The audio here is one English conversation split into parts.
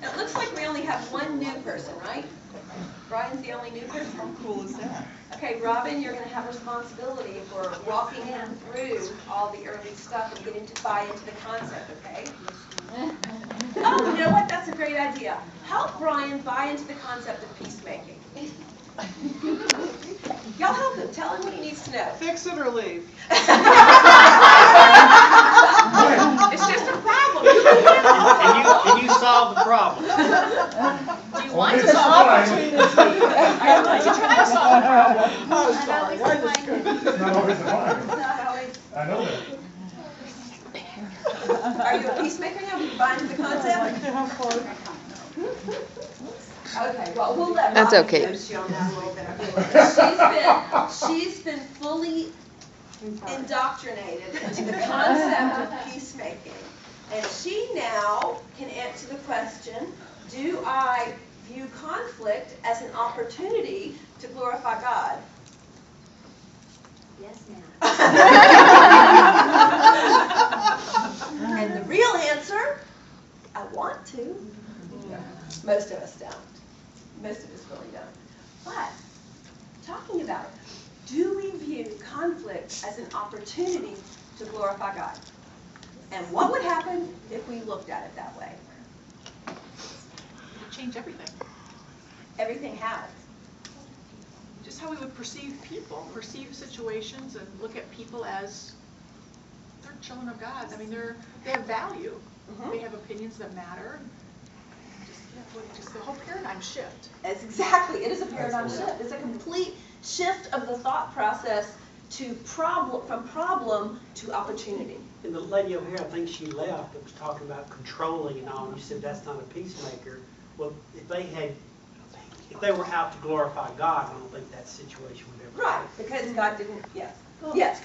It looks like we only have one new person, right? Brian's the only new person. How cool is that? Okay, Robin, you're going to have responsibility for walking him through all the early stuff and getting to buy into the concept, okay? Oh, you know what? That's a great idea. Help Brian buy into the concept of peacemaking. Y'all help him. Tell him what he needs to know. Fix it or leave. It's just a problem. And you solve the problem. Do you want to It's solve fine. it? I would like to try to solve the problem. Oh, sorry. I just It's not always the fine. It's not always. I know that. Are you a peacemaker now? Will you buy into the concept? Okay, well, we'll let That's Robin okay. coach you on that a little bit. She's been fully indoctrinated into the concept of peacemaking. And she now can answer the question, do I view conflict as an opportunity to glorify God? Yes, ma'am. And the real answer, I want to. Most of us don't. Most of us really don't. But, talking about it, do we view conflict as an opportunity to glorify God? And what would happen if we looked at it that way? It change everything. Everything how? Just how we would perceive people, perceive situations, and look at people as they're children of God. I mean, they have value. They have opinions that matter. Just the whole paradigm shift. It's exactly, it is a paradigm shift. It's a complete shift of the thought process to from problem to opportunity. And the lady over here, I think she left, that was talking about controlling and all, and you said that's not a peacemaker. Well, if they were out to glorify God, I don't think that situation would ever Right, because God didn't, yes. Well, Yes.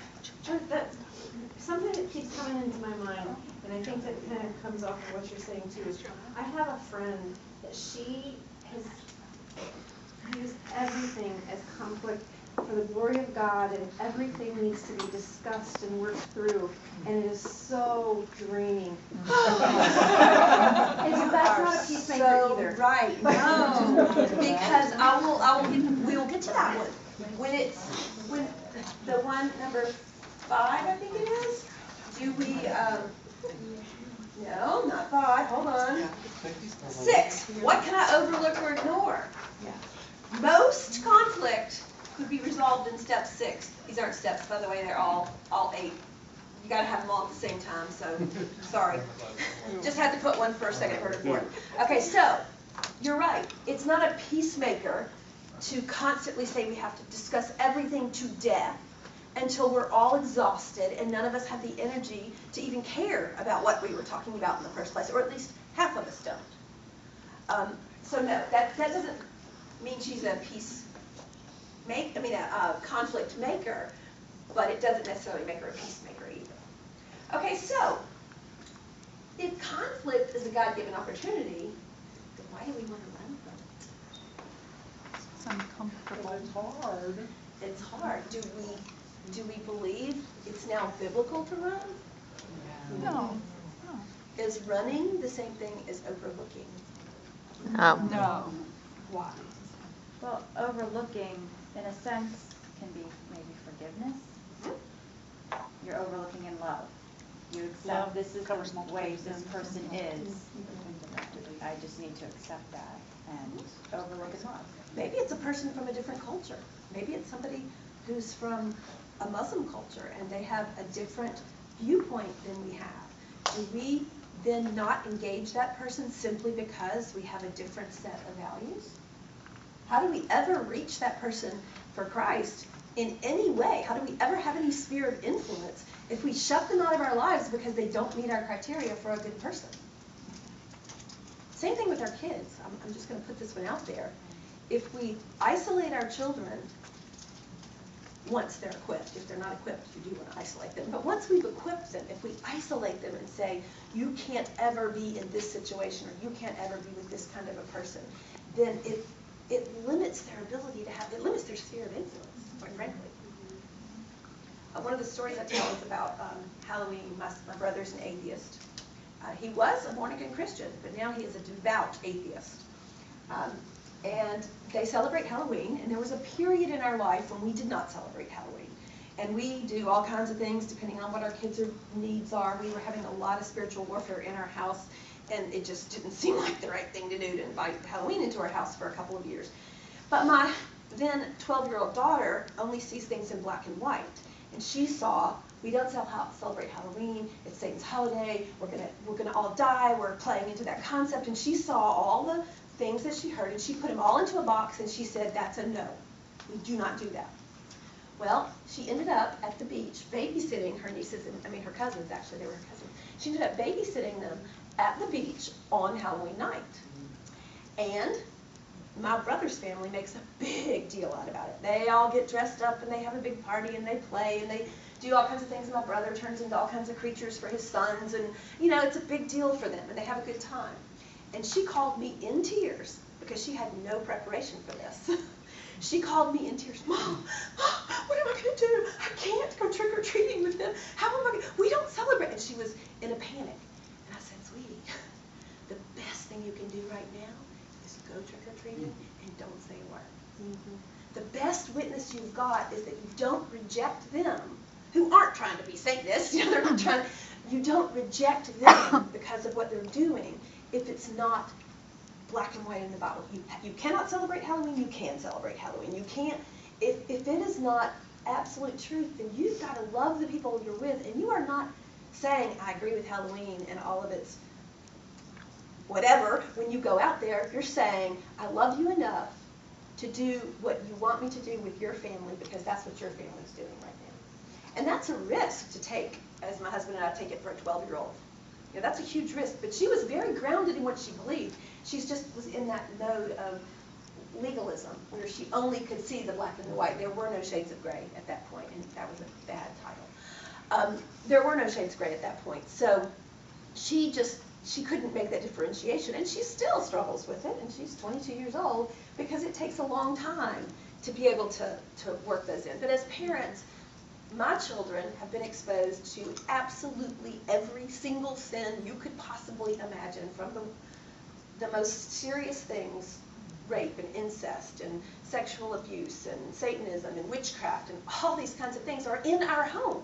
Something that keeps coming into my mind, and I think that kind of comes off of what you're saying too, is I have a friend that she has used everything as conflict for the glory of God, and everything needs to be discussed and worked through, and it is so draining. That's not a peacemaker So either. right, no, because we will get to that one. When the one number 5, I think it is, do we, no, not 5, hold on. 6, what can I overlook or ignore? Most conflict could be resolved in step 6. These aren't steps, by the way, they're all 8. You gotta have them all at the same time, so, sorry. Just had to put one first, second, third, and fourth. Okay, so, you're right. It's not a peacemaker to constantly say we have to discuss everything to death until we're all exhausted and none of us have the energy to even care about what we were talking about in the first place, or at least half of us don't. So no, that doesn't mean she's a conflict maker, but it doesn't necessarily make her a peacemaker either. Okay, so if conflict is a God-given opportunity, then why do we want to run from it? It's uncomfortable. It's hard. It's hard. Do we believe it's now biblical to run? No. Is running the same thing as overlooking? No. Why? Well, overlooking, in a sense, can be maybe forgiveness. You're overlooking in love. You accept Love this is covers the multiple way things. this person is. I just need to accept that and overlook in love. Maybe it's a person from a different culture. Maybe it's somebody who's from a Muslim culture and they have a different viewpoint than we have. Do we then not engage that person simply because we have a different set of values? How do we ever reach that person for Christ in any way? How do we ever have any sphere of influence if we shut them out of our lives because they don't meet our criteria for a good person? Same thing with our kids. I'm just going to put this one out there. If we isolate our children, once they're equipped, if they're not equipped, you do want to isolate them. But once we've equipped them, if we isolate them and say, you can't ever be in this situation or you can't ever be with this kind of a person, then it limits their ability to have, it limits their sphere of influence, quite frankly. One of the stories I tell is about Halloween. My brother's an atheist. He was a born-again Christian, but now he is a devout atheist. And they celebrate Halloween, and there was a period in our life when we did not celebrate Halloween. And we do all kinds of things depending on what our kids' needs are. We were having a lot of spiritual warfare in our house, and it just didn't seem like the right thing to do to invite Halloween into our house for a couple of years. But my then 12-year-old daughter only sees things in black and white. And she saw, we don't celebrate Halloween, it's Satan's holiday, we're gonna all die, we're playing into that concept. And she saw all the things that she heard, and she put them all into a box, and she said, that's a no. We do not do that. Well, she ended up at the beach babysitting her nieces, her cousins actually, they were her cousins. She ended up babysitting them at the beach on Halloween night. And my brother's family makes a big deal out about it. They all get dressed up and they have a big party and they play and they do all kinds of things. And my brother turns into all kinds of creatures for his sons, and it's a big deal for them and they have a good time. And she called me in tears because she had no preparation for this. She called me in tears, Mom, what am I going to do? I can't go trick-or-treating with them. How am I going to? We don't celebrate. And she was in a panic. And I said, sweetie, the best thing you can do right now is go trick-or-treating and don't say a word. The best witness you've got is that you don't reject them, who aren't trying to be Satanists. They're not trying. You don't reject them because of what they're doing if it's not black and white in the Bible. You cannot celebrate Halloween, you can celebrate Halloween. You can't, if it is not absolute truth, then you've got to love the people you're with, and you are not saying, I agree with Halloween and all of its whatever. When you go out there, you're saying, I love you enough to do what you want me to do with your family because that's what your family's doing right now. And that's a risk to take, as my husband and I take it for a 12-year-old. That's a huge risk, but she was very grounded in what she believed. She just was in that mode of legalism, where she only could see the black and the white. There were no shades of gray at that point, and that was a bad title. There were no shades of gray at that point, so she couldn't make that differentiation, and she still struggles with it, and she's 22 years old, because it takes a long time to be able to work those in. But as parents, my children have been exposed to absolutely every single sin you could possibly imagine, from the most serious things, rape and incest and sexual abuse and Satanism and witchcraft, and all these kinds of things are in our home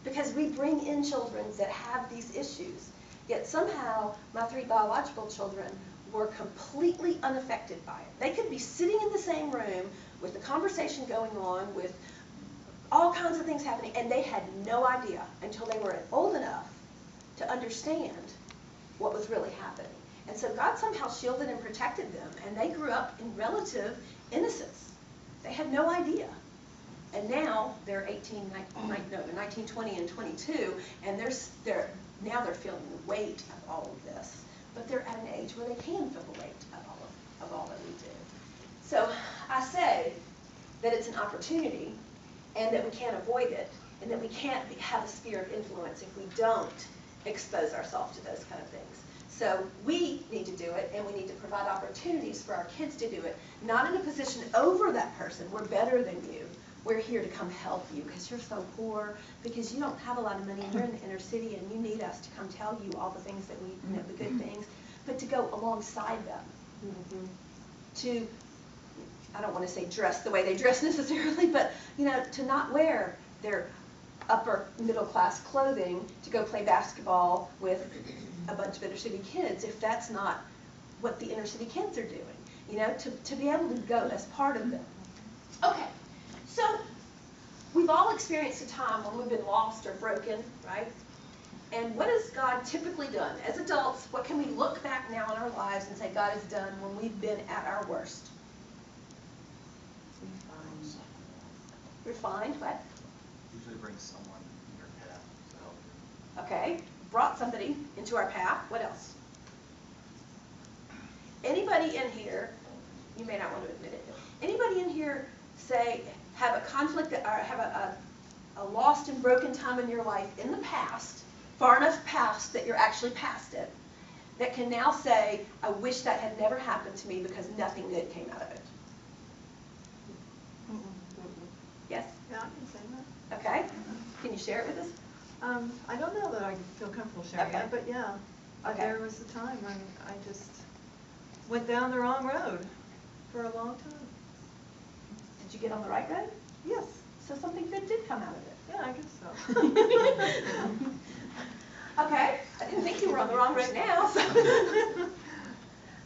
because we bring in children that have these issues. Yet somehow my 3 biological children were completely unaffected by it. They could be sitting in the same room with the conversation going on, with all kinds of things happening, and they had no idea until they were old enough to understand what was really happening. And so God somehow shielded and protected them, and they grew up in relative innocence. They had no idea. And now they're 19, 20, and 22, and now they're feeling the weight of all of this. But they're at an age where they can feel the weight of all that we do. So I say that it's an opportunity, and that we can't avoid it, and that we can't have a sphere of influence if we don't expose ourselves to those kind of things. So we need to do it, and we need to provide opportunities for our kids to do it, not in a position over that person. We're better than you. We're here to come help you because you're so poor, because you don't have a lot of money, and you're in the inner city, and you need us to come tell you all the things that we, the good things, but to go alongside them, to, I don't want to say dress the way they dress necessarily, but to not wear their upper middle class clothing to go play basketball with a bunch of inner city kids if that's not what the inner city kids are doing. To be able to go as part of them. Okay, so we've all experienced a time when we've been lost or broken, right? And what has God typically done? As adults, what can we look back now in our lives and say God has done when we've been at our worst? Refined, what? Usually brings someone in your path to help you. Okay, brought somebody into our path. What else? Anybody in here, you may not want to admit it, anybody in here say, have a conflict, or have a lost and broken time in your life in the past, far enough past that you're actually past it, that can now say, I wish that had never happened to me because nothing good came out of it? Yes? Yeah, I can say that. Okay. Can you share it with us? I don't know that I feel comfortable sharing Okay. it, but yeah. Okay. There was a time when I just went down the wrong road for a long time. Did you get on the right road? Yes, So something good did come out of it. yeah, I guess so. Okay, I didn't think you were on the wrong road now. So.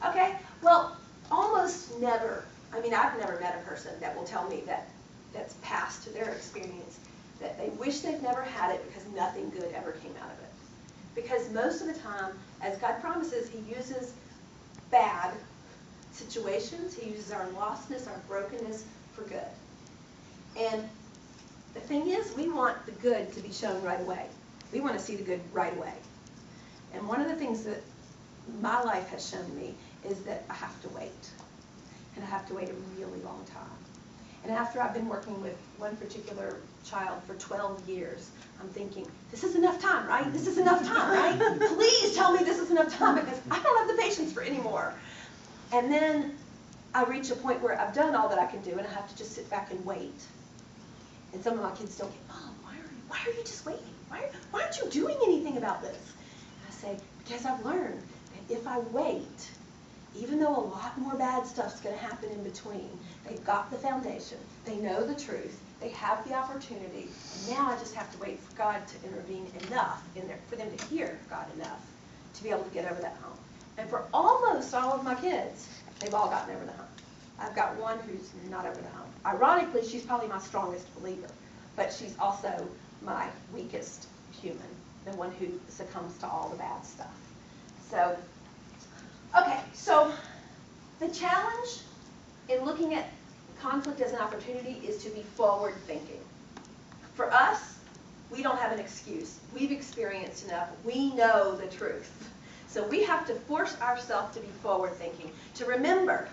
Okay, well, almost never, I mean, I've never met a person that will tell me that that's past to their experience, that they wish they'd never had it because nothing good ever came out of it. Because most of the time, as God promises, He uses bad situations, He uses our lostness, our brokenness for good. And the thing is, we want the good to be shown right away. We want to see the good right away. And one of the things that my life has shown me is that I have to wait. And I have to wait a really long time. And after I've been working with one particular child for 12 years, I'm thinking, this is enough time, right? This is enough time, right? Please tell me this is enough time because I don't have the patience for any more. And then I reach a point where I've done all that I can do and I have to just sit back and wait. And some of my kids don't get, Mom, why are you just waiting? Why aren't you doing anything about this? And I say, because I've learned that if I wait, even though a lot more bad stuff's going to happen in between, they've got the foundation, they know the truth, they have the opportunity, and now I just have to wait for God to intervene enough in there, for them to hear God enough to be able to get over that hump. And for almost all of my kids, they've all gotten over the hump. I've got one who's not over the hump. Ironically, she's probably my strongest believer, but she's also my weakest human, the one who succumbs to all the bad stuff. So, okay, so the challenge in looking at conflict as an opportunity is to be forward thinking. For us, we don't have an excuse. We've experienced enough. We know the truth. So we have to force ourselves to be forward thinking, to remember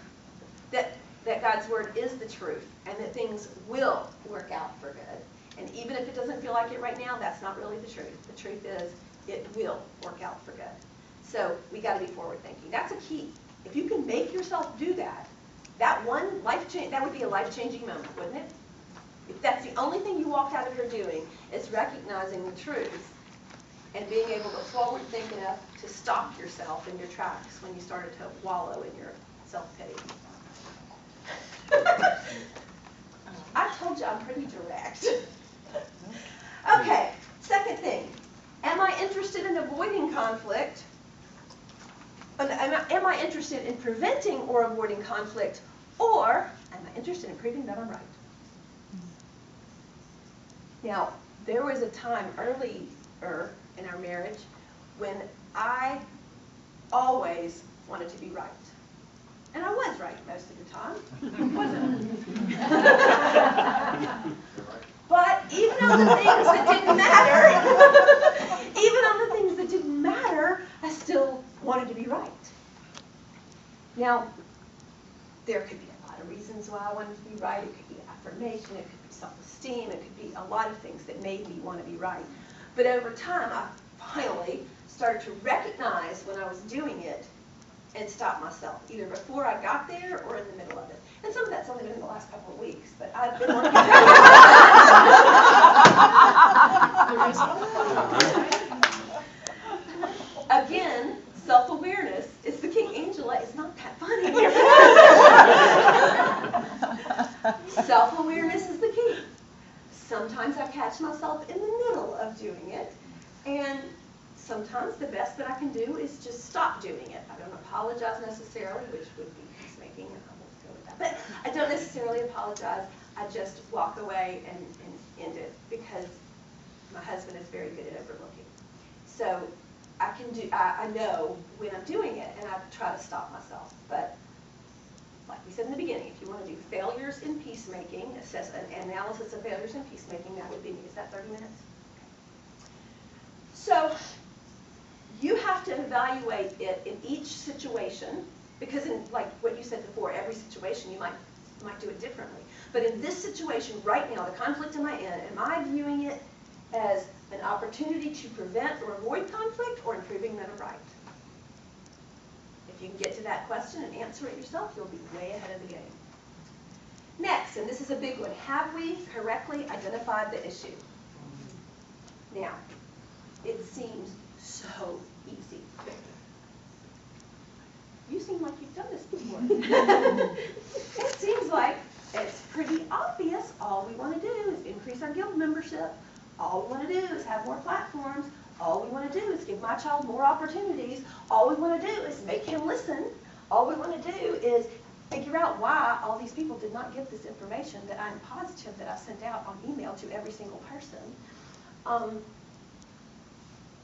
that God's word is the truth and that things will work out for good. And even if it doesn't feel like it right now, that's not really the truth. The truth is it will work out for good. So we got to be forward thinking. That's a key. If you can make yourself do that, that would be a life-changing moment, wouldn't it? If that's the only thing you walked out of here doing is recognizing the truth and being able to forward think enough to stop yourself in your tracks when you started to wallow in your self-pity. I told you I'm pretty direct. Okay, second thing. Am I interested in avoiding conflict? Am I interested in preventing or avoiding conflict? Or am I interested in proving that I'm right? Now, there was a time earlier in our marriage when I always wanted to be right. And I was right most of the time, wasn't I? But even on the things that didn't matter, I still wanted to be right. Now, there could be a lot of reasons why I wanted to be right. It could be affirmation, it could be self-esteem, it could be a lot of things that made me want to be right. But over time, I finally started to recognize when I was doing it and stop myself, either before I got there or in the middle of it. And some of that's only been in the last couple of weeks, but I've been working Again, self-awareness is the key. Angela, it's not that funny. Self-awareness is the key. Sometimes I catch myself in the middle of doing it, and sometimes the best that I can do is just stop doing it. I don't apologize necessarily, which would be peacemaking, and I won't go with that. But I don't necessarily apologize. I just walk away and end it because my husband is very good at overlooking. So I know when I'm doing it, and I try to stop myself. But like we said in the beginning, if you want to do failures in peacemaking, assess an analysis of failures in peacemaking, that would be me. Is that 30 minutes? So you have to evaluate it in each situation, because in, like what you said before, every situation you might do it differently. But in this situation right now, the conflict am I in, am I viewing it as an opportunity to prevent or avoid conflict, or improving that I'm right? If you can get to that question and answer it yourself, you'll be way ahead of the game. Next, and this is a big one, have we correctly identified the issue? Now, it seems so easy. It seems like it's pretty obvious. All we want to do is increase our guild membership. All we want to do is have more platforms. All we want to do is give my child more opportunities. All we want to do is make him listen. All we want to do is figure out why all these people did not get this information that I'm positive that I sent out on email to every single person. I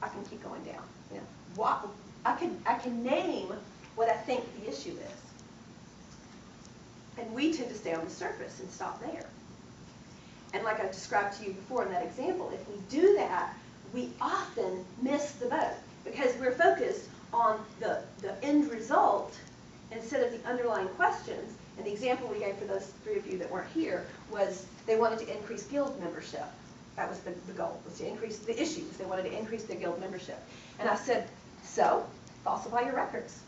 can keep going down. You know, I can name what I think the issue is. And we tend to stay on the surface and stop there. And like I described to you before in that example, if we do that, we often miss the boat because we're focused on the end result instead of the underlying questions. And the example we gave for those 3 of you that weren't here was they wanted to increase guild membership. That was the goal, was to increase the issues. They wanted to increase their guild membership. And I said, so, falsify your records.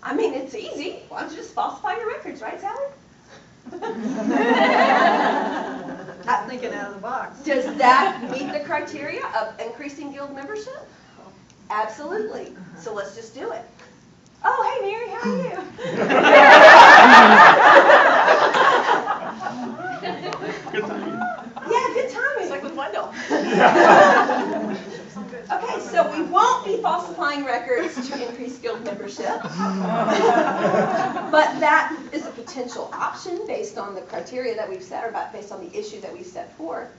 I mean, it's easy. Why don't you just falsify your records, right, Sally? Not thinking out of the box. Does that meet the criteria of increasing guild membership? Absolutely. So let's just do it. Oh, hey, Mary, how are you? Good timing. Yeah, good timing. It's like with Wendell. Okay, so we won't be falsifying records to increase guild membership. But that is a potential option based on the criteria that we've set, or based on the issue that we've set forth.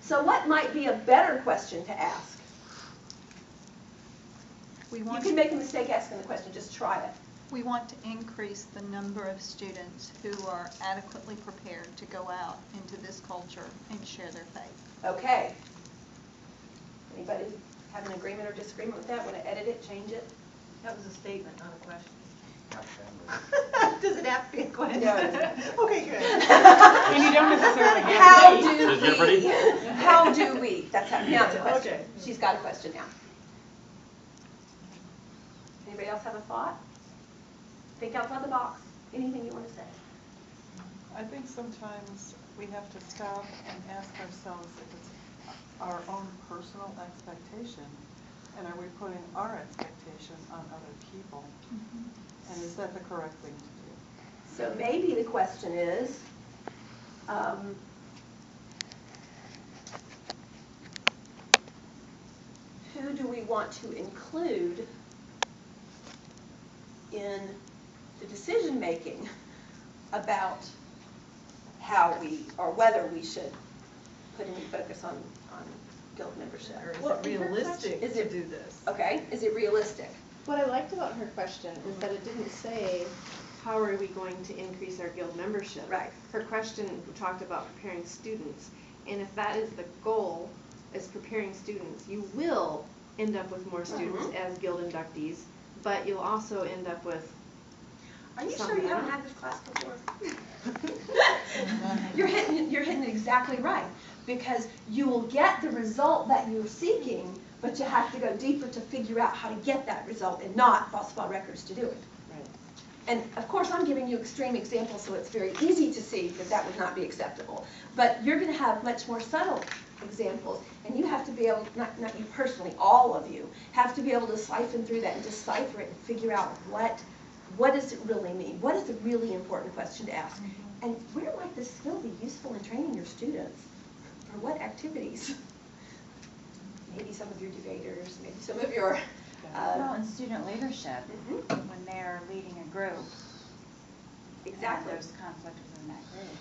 So what might be a better question to ask? You can make a mistake asking the question, just try it. We want to increase the number of students who are adequately prepared to go out into this culture and share their faith. Okay. Anybody have an agreement or disagreement with that? Want to edit it, change it? That was a statement, not a question. Not family. Does it have to be a question? No. Okay, good. And you don't necessarily have How to. do Is Jeopardy? we? How do we? That's how. Now it's a question. Okay. She's got a question now. Anybody else have a thought? Think outside the box. Anything you want to say? I think sometimes we have to stop and ask ourselves if it's our own personal expectation, and are we putting our expectation on other people? And is that the correct thing to do? So maybe the question is, who do we want to include in the decision making about how we, or whether we should put any focus on guild membership? Or is Well, it realistic is to it- do this? Okay, is it realistic? What I liked about her question is that it didn't say, how are we going to increase our guild membership? Right. Her question talked about preparing students, and if that is the goal, is preparing students, you will end up with more students as guild inductees, but you'll also end up with Are you sure something you haven't had this class before? You're hitting it exactly right, because you will get the result that you're seeking, but you have to go deeper to figure out how to get that result and not falsify records to do it. Right. And of course, I'm giving you extreme examples, so it's very easy to see that that would not be acceptable. But you're going to have much more subtle examples, and you have to be able, not you personally, all of you, have to be able to siphon through that and decipher it and figure out what does it really mean? What is the really important question to ask? And where might this skill be useful in training your students? For what activities? Maybe some of your debaters, maybe some of your... Well, in student leadership, Mhm. when they're leading a group, Exactly. and there's conflict within that group.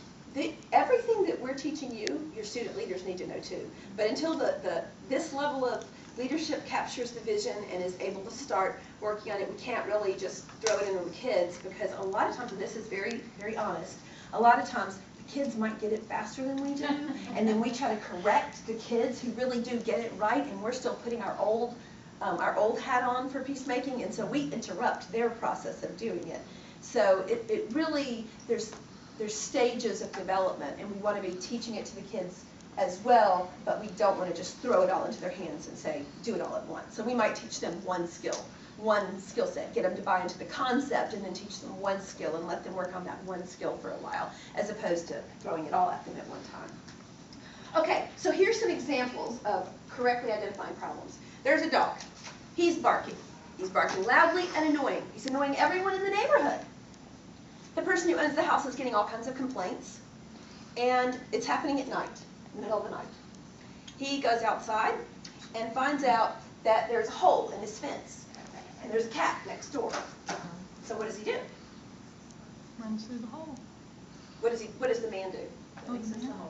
Everything that we're teaching you, your student leaders need to know too. But until this level of leadership captures the vision and is able to start working on it, we can't really just throw it into the kids, because a lot of times, and this is very, very honest, a lot of times the kids might get it faster than we do, and then we try to correct the kids who really do get it right, and we're still putting our old hat on for peacemaking, and so we interrupt their process of doing it. So it really, there's stages of development, and we want to be teaching it to the kids as well, but we don't want to just throw it all into their hands and say, do it all at once. So we might teach them one skill set, get them to buy into the concept, and then teach them one skill and let them work on that one skill for a while, as opposed to throwing it all at them at one time. Okay, so here's some examples of correctly identifying problems. There's a dog. He's barking. He's barking loudly and annoying. He's annoying everyone in the neighborhood. The person who owns the house is getting all kinds of complaints, and it's happening at night, in the middle of the night. He goes outside and finds out that there's a hole in his fence, and there's a cat next door. So what does he do? Runs through the hole. What does the man do?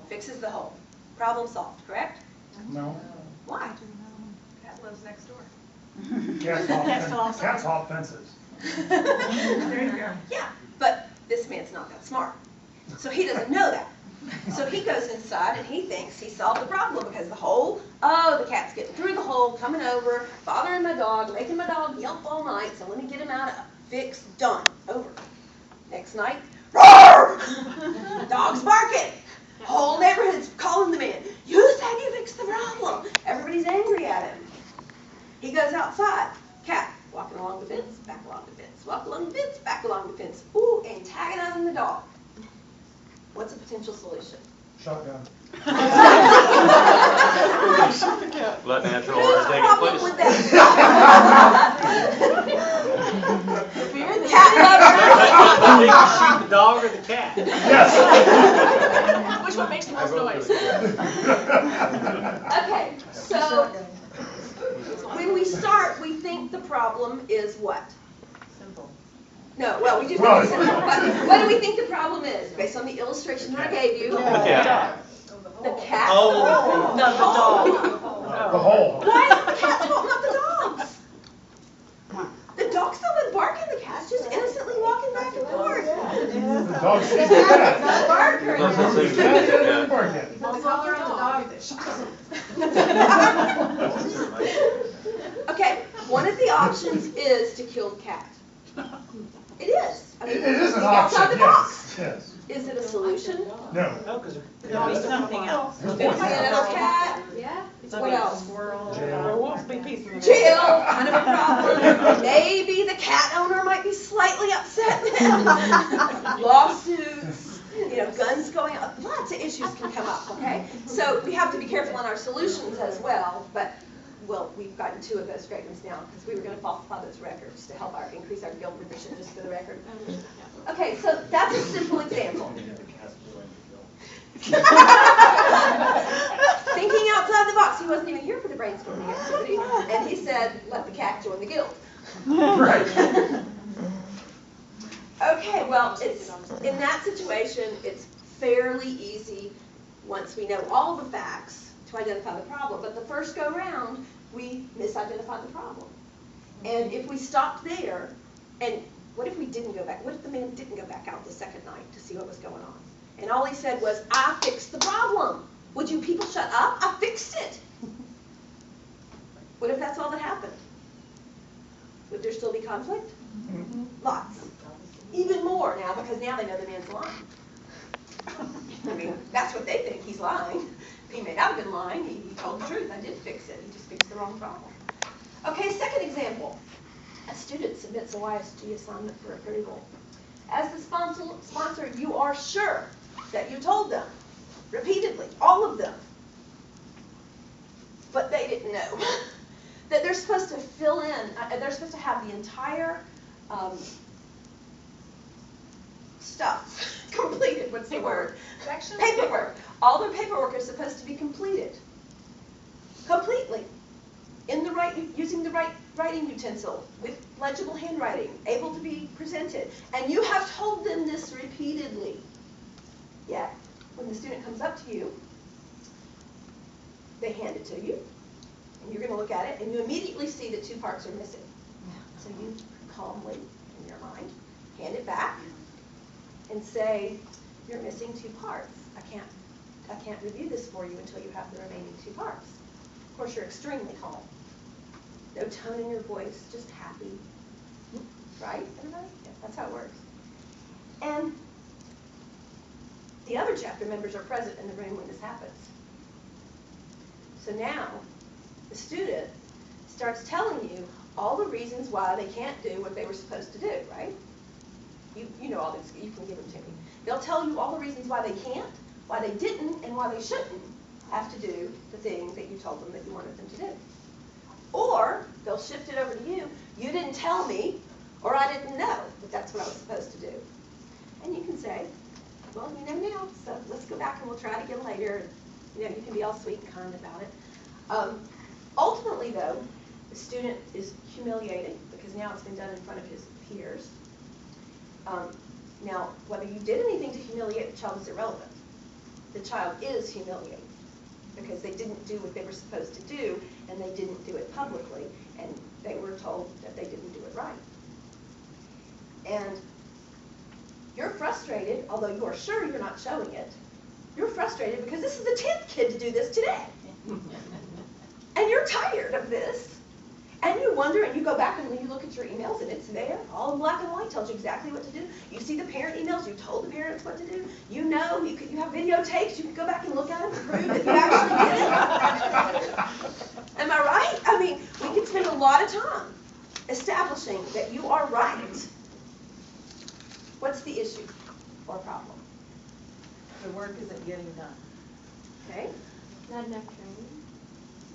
Fixes the hole. Problem solved, correct? No. Why? Cat lives next door. Cats hop fences. There you go. Yeah, but this man's not that smart. So he doesn't know that. So he goes inside and he thinks he solved the problem because the hole, oh, the cat's getting through the hole, coming over, bothering my dog, making my dog yelp all night, so let me get him out of fix, done, over. Next night, roar! Dog's barking. Whole neighborhood's calling the man. You said you fixed the problem. Everybody's angry at him. He goes outside. Cat walking along the fence, back along the fence, walk along the fence, back along the fence. Ooh, antagonizing the dog. What's a potential solution? Shotgun. Let natural Whose order take its problem place. would that solve? If you're the cat I think you shoot the dog or the cat. Yes. Which one makes the most noise? Okay, so when we start, we think the problem is what? Simple. No, well, we do think Well, it's simple, but what do we think the problem is, based on the illustration that I gave you? Yeah. The cat? Oh. No, the dog. The hole. Why is the cat's fault, not the dog's? The dog's not been barking, the cat's just innocently walking back and forth. The dog sees the cat. Not barking. Doesn't seem to be, Cat yeah. doesn't bark at it. It's all around the dog that shocks him. Okay, one of the options is to kill the cat. It is. I mean, It is an think outside option, the box. yes, Is it a solution? No. No, because Something else. Fix another cat? Yeah. What else? Squirrel. There won't be peace in the Jail, kind of a problem. Maybe the cat owner might be slightly upset now. Lawsuits, guns going up. Lots of issues can come up, okay? So we have to be careful in our solutions as well, but, well, we've gotten 2 of those great ones now because we were going to falsify those records to help increase our guild revision, just for the record. Okay, so that's a simple example. Thinking outside the box. He wasn't even here for the brainstorming activity, and he said, let the cat join the guild. Right. Okay, well, it's in that situation, it's fairly easy once we know all the facts to identify the problem. But the first go round, we misidentified the problem. And if we stopped there, and what if we didn't go back? What if the man didn't go back out the second night to see what was going on? And all he said was, I fixed the problem. Would you people shut up? I fixed it. What if that's all that happened? Would there still be conflict? Lots. Even more now, because now they know the man's lying. I mean, that's what they think, he's lying. He may not have been lying, he told the truth, I did fix it, he just fixed the wrong problem. Okay, second example. A student submits a YSG assignment for approval. As the sponsor, you are sure that you told them, repeatedly, all of them. But they didn't know that they're supposed to fill in, they're supposed to have the entire stuff completed. What's the word? Section? Paperwork. All their paperwork is supposed to be completed. Completely. In the right, using the right writing utensil, with legible handwriting, able to be presented. And you have told them this repeatedly. Yet, when the student comes up to you, they hand it to you, and you're going to look at it, and you immediately see that 2 parts are missing. So you calmly, in your mind, hand it back and say, you're missing 2 parts. I can't review this for you until you have the remaining 2 parts. Of course, you're extremely calm. No tone in your voice, just happy. Right, everybody? Yeah, that's how it works. And the other chapter members are present in the room when this happens. So now, the student starts telling you all the reasons why they can't do what they were supposed to do, right? You know all this, you can give them to me. They'll tell you all the reasons why they can't, why they didn't, and why they shouldn't have to do the thing that you told them that you wanted them to do. Or they'll shift it over to you. You didn't tell me, or I didn't know that that's what I was supposed to do. And you can say, well, you know now, so let's go back and we'll try it again later. You know, you can be all sweet and kind about it. Ultimately, though, the student is humiliated because now it's been done in front of his peers. Now, whether you did anything to humiliate the child is irrelevant. The child is humiliated because they didn't do what they were supposed to do, and they didn't do it publicly, and they were told that they didn't do it right. And you're frustrated, although you are sure you're not showing it. You're frustrated because this is the 10th kid to do this today. And you're tired of this. And you wonder, and you go back and when you look at your emails, and it's there, all in black and white, tells you exactly what to do. You see the parent emails, you told the parents what to do. You know, you have videotapes, you can go back and look at them and prove that you actually did it. Am I right? I mean, we can spend a lot of time establishing that you are right. What's the issue or problem? The work isn't getting done. Okay, Not enough training,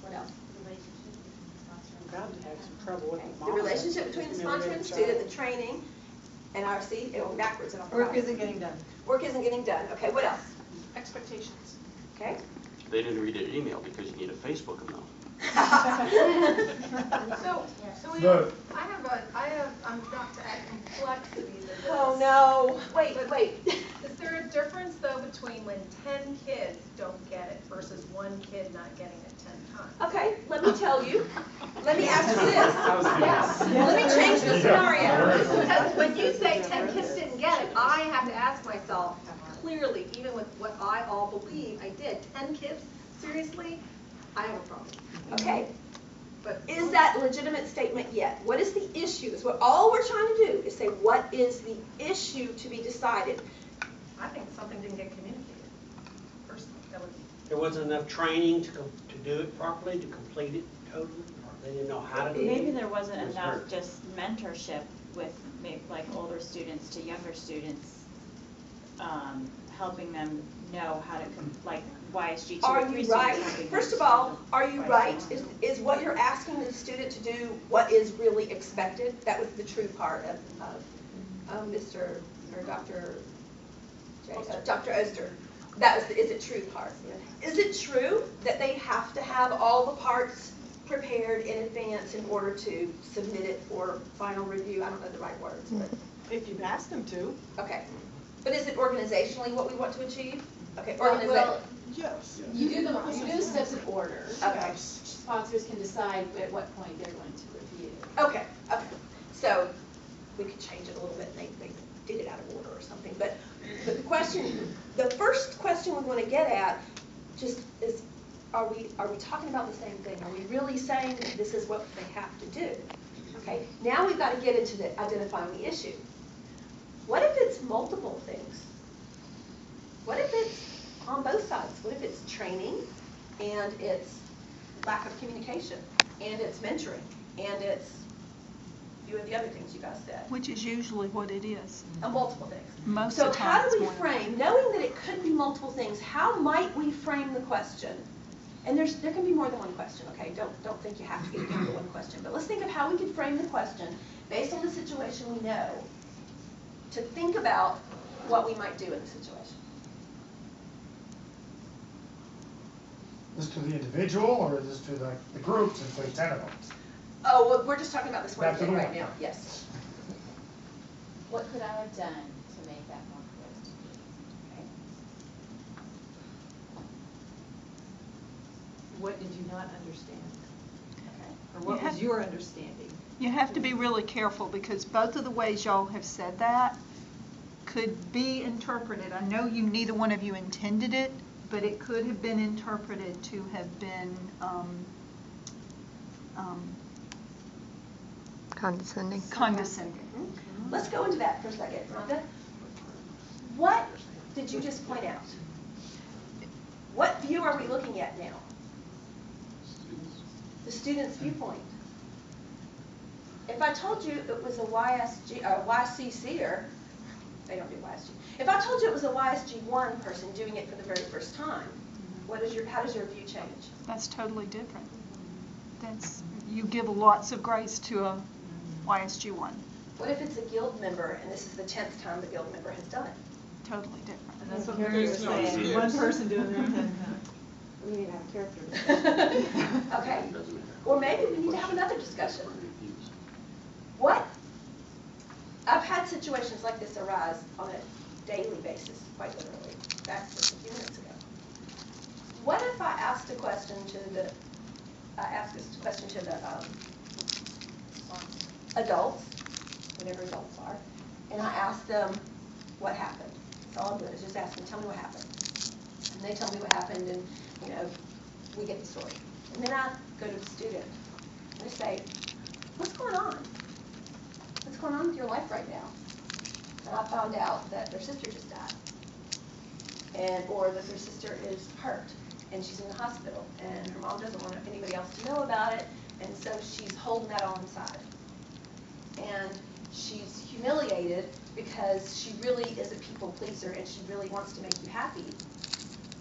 what else? relationship between sponsor and Got to have some trouble with Okay. the The mom. relationship between the sponsor and the student, the training, and our, see, it went backwards in our Work isn't getting done. Work isn't getting done. Okay, what else? Expectations. Okay. They didn't read an email because you need to Facebook them though. So we, Look. I'm not to add complexity to this. Oh, no. Wait. Is there a difference though between when 10 kids don't get it versus one kid not getting it 10 times? Okay, let me tell you. Let me ask you this. Yes. Let me change the scenario. Because when you say 10 kids didn't get it, I have to ask myself, clearly, even with what I all believe I did, 10 kids, seriously, I have a problem. Okay. But Is that a legitimate statement yet? What is the issue? Is what all we're trying to do is say, what is the issue to be decided? I think something didn't get communicated. Personally, that would. There wasn't enough training to do it properly, to complete it totally, or they didn't know how to do it. Maybe there wasn't Was enough hurt. just mentorship with maybe like older students to younger students, helping them know how to, like YSG 2 Are or 3 you students right? helping First them of all, to are you YSG right? 1. Is what you're asking the student to do what is really expected? That was the true part of Mr. or Dr. Dr. Oster. That was the is it true part. Is it true that they have to have all the parts prepared in advance in order to submit it for final review? I don't know the right words, but If you've asked them to. okay. But is it organizationally what we want to achieve? Okay, Well, Yes. you do the steps in order. Okay. Sponsors can decide at what point they're going to review. Okay. So we could change it a little bit, and they did it out of order or something. But the first question we want to get at just is, are we talking about the same thing? Are we really saying that this is what they have to do? Okay, now we've got to get into identifying the issue. What if it's multiple things? What if it's on both sides? What if it's training, and it's lack of communication, and it's mentoring, and it's a few of the other things you guys said? Which is usually what it is. Multiple things. Most So of the how time do it's we more than frame, knowing that it could be multiple things, how might we frame the question? And there can be more than one question, okay? Don't think you have to get down to one question. But let's think of how we could frame the question based on the situation we know to think about what we might do in the situation. Is this to the individual, or is this to the group, since there's 10 of them? Oh, well, we're just talking about this one Back to thing the right one. now, yes. What could I have done to make that more clear? Okay. What did you not understand? Okay. Or what You was have- your understanding? You have to be really careful because both of the ways y'all have said that could be interpreted. I know neither one of you intended it, but it could have been interpreted to have been Condescending. condescending. Let's go into that for a second, Rhonda. What did you just point out? What view are we looking at now? The student's viewpoint. If I told you it was a YCCer, they don't do YSG. If I told you it was a YSG1 person doing it for the very first time, how does your view change? That's totally different. you give lots of grace to a YSG1. What if it's a guild member and this is the 10th time the guild member has done it? Totally different. And that's what Carrie was saying, one person doing it 10 times. We need to have character. Okay. Or maybe we need to have another discussion. What? I've had situations like this arise on a daily basis, quite literally. That's just a few minutes ago. What if I asked a question to the adults, whatever adults are, and I asked them what happened? That's all I'm doing is just asking, tell me what happened. And they tell me what happened, and we get the story. And then I go to the student and I say, what's going on? What's going on with your life right now? And I found out that their sister just died, or that their sister is hurt, and she's in the hospital, and her mom doesn't want anybody else to know about it, and so she's holding that all inside. And she's humiliated because she really is a people pleaser, and she really wants to make you happy,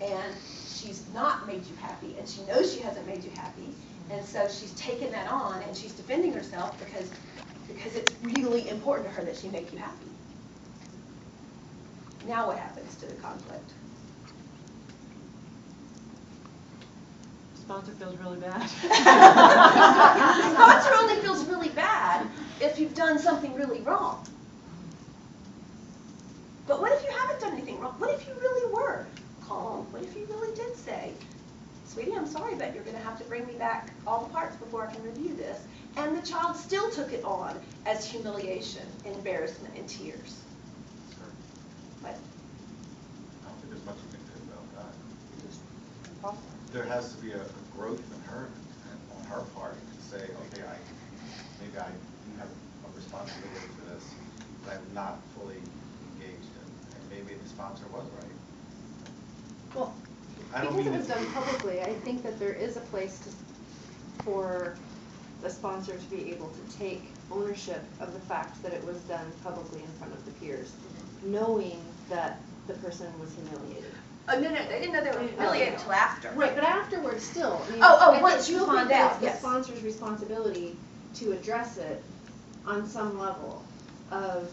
and she's not made you happy, and she knows she hasn't made you happy, and so she's taken that on, and she's defending herself because it's really important to her that she make you happy. Now what happens to the conflict? Sponsor feels really bad. The sponsor only feels really bad if you've done something really wrong. But what if you haven't done anything wrong? What if you really were calm? What if you really did say, sweetie, I'm sorry, but you're going to have to bring me back all the parts before I can review this. And the child still took it on as humiliation, embarrassment, and tears. What? I don't think there's much you can do about that. There has to be a growth in her, on her part, to say, okay, maybe I do have a responsibility for this that I'm not fully engaged in, and maybe the sponsor was right. Well, I don't because it mean was it- done publicly, I think that there is a place for the sponsor to be able to take ownership of the fact that it was done publicly in front of the peers, knowing that the person was humiliated. Oh, no, they didn't know they were humiliated until after. Right, but afterwards still. I mean, Once you find out, it's the yes. sponsor's responsibility to address it on some level of